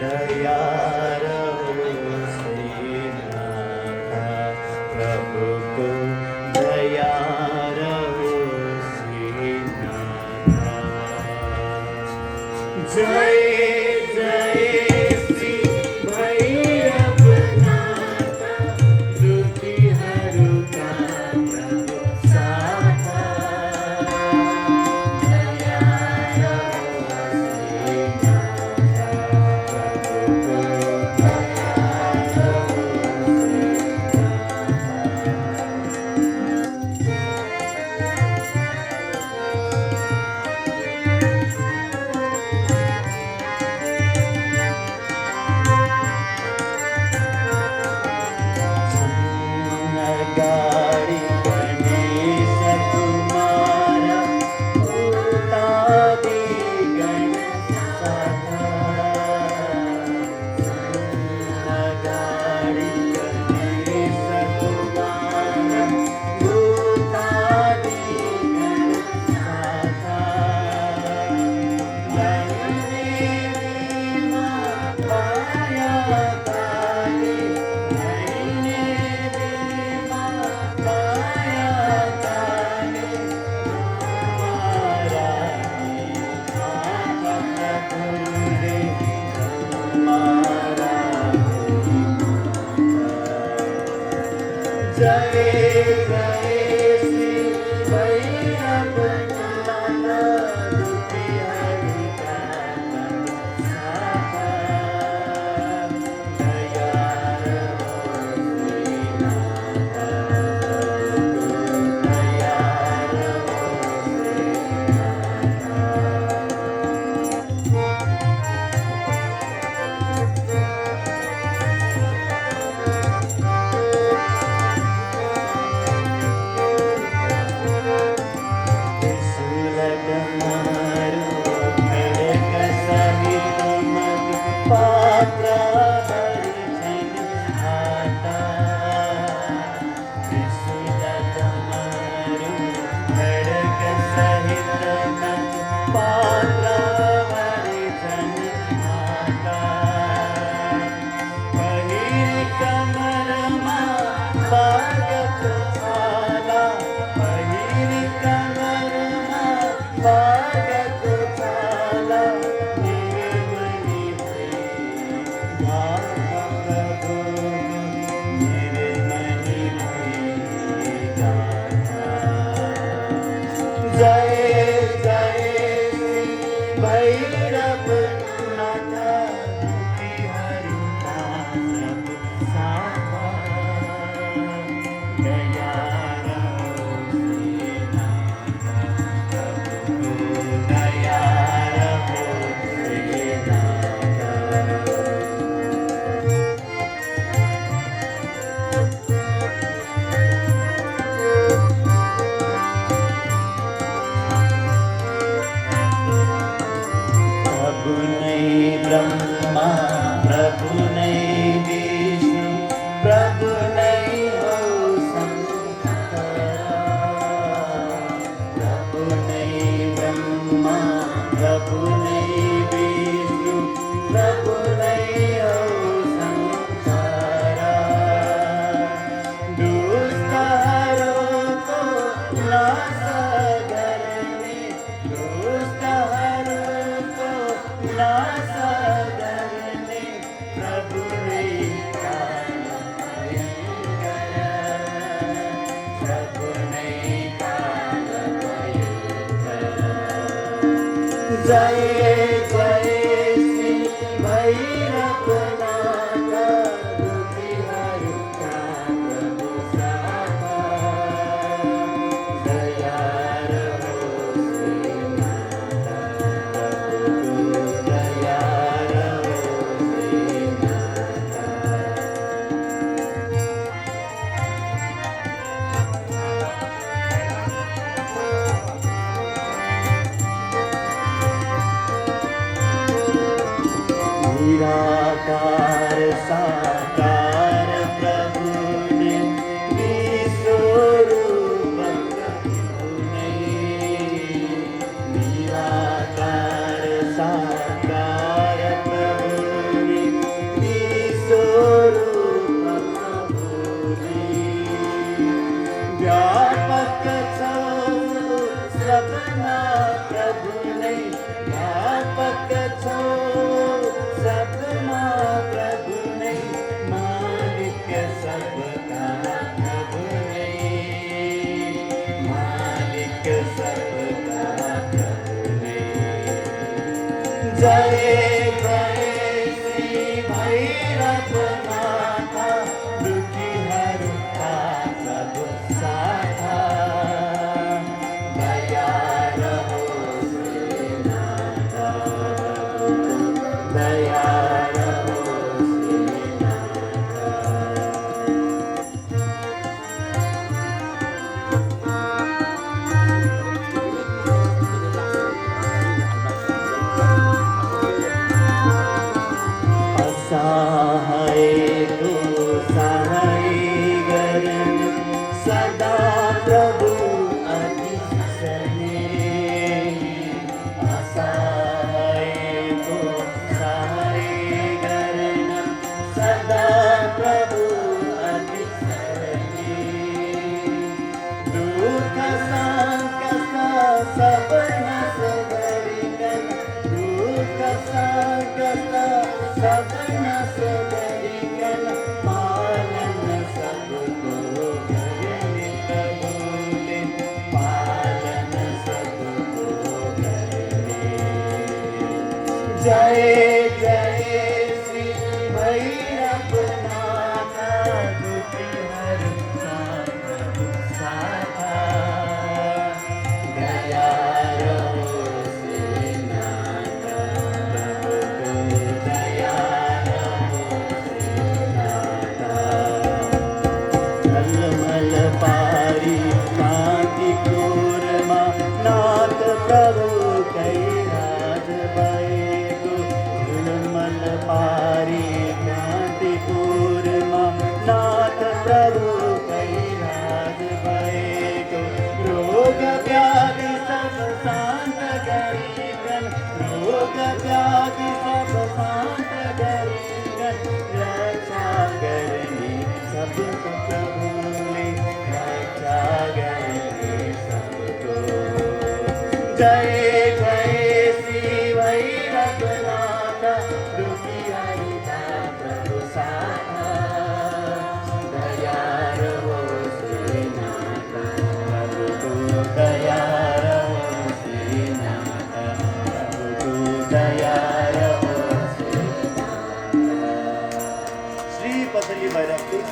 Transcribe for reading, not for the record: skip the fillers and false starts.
दयारहो श्रीनाथा, प्रभु को दयारहो श्रीनाथा। जय जय श्री भैरवनाथ, दुखी हरुका प्रभु साथा, गाड़ी गणेश कुमार, भूतादि गण सखा, गाड़ी गणेश कुमार, भूतादि गण सखा, नयने भीमा पाया काली, नयने भीमा पाया काली, हमारा माता भूले, हमारा जय जय श्री भैरवनाथ, दुखी हरिका साथा, दयारहो श्रीनाथा, दयारहो त्रिशूलगमारु खड्ग सहित मद पात्र हरिजन आता, त्रिशूलगमारु खड्ग सहित मद पात्र हरिजन आता, पहिर कमरमा भागत छाला, पहिर कमरमा भागत छाला, निर्मणि गाथा प्रभु, निर्मणि गाथा। जय जय श्री भैरवनाथ, दुखी हरुका प्रभु साथा, दयारहो श्रीनाथा, प्रभु को दयारहो श्रीनाथा। प्रभु नहीं ब्रह्मा, प्रभु नहीं विष्णु, प्रभु नहीं हो शंकर, प्रभु नहीं ब्रह्मा, प्रभु नहीं विष्णु, प्रभु नहीं हो शंकर, दुष्ट हरों को नाश करने, दुष्ट हरों को नाश करने, प्रभु नहीं काल भयंकर, प्रभु नहीं काल भयंकर। जय जय श्री भैरवनाथ, दुखी हरुका प्रभु साथा, दयारहो श्रीनाथा, प्रभु को दयारहो श्रीनाथा। निराकार साकार प्रभु ने, विश्वरूप प्रभु ने, निराकार साकार प्रभु ने, सबना सदरिकन पालन सबको करने प्रभु ने पालन सबको करने। जय जय श्री भैरवनाथ दुखी हरता प्रभु साथा। दया रहो श्रीनाथ प्रभु को दया रहो श्रीनाथ। झलमल पारी कांति कूरमा नाथ प्रभु कैलाश बैगो। झलमल पारी कांति कूरमा नाथ प्रभु कैलाश बैगो। रोग व्याधि सब शांत करीगन रोग व्याधि सब शांत करीगन। रक्षा करनी सबको प्रभु ने रक्षा करनी सबको। जय जय श्री भैरवनाथ दुखी हरता प्रभु साथा। दया रहो श्रीनाथ प्रभु को दया रहो श्रीनाथ प्रभु को दया रहो श्रीनाथ। श्री पथरी भैरवपुर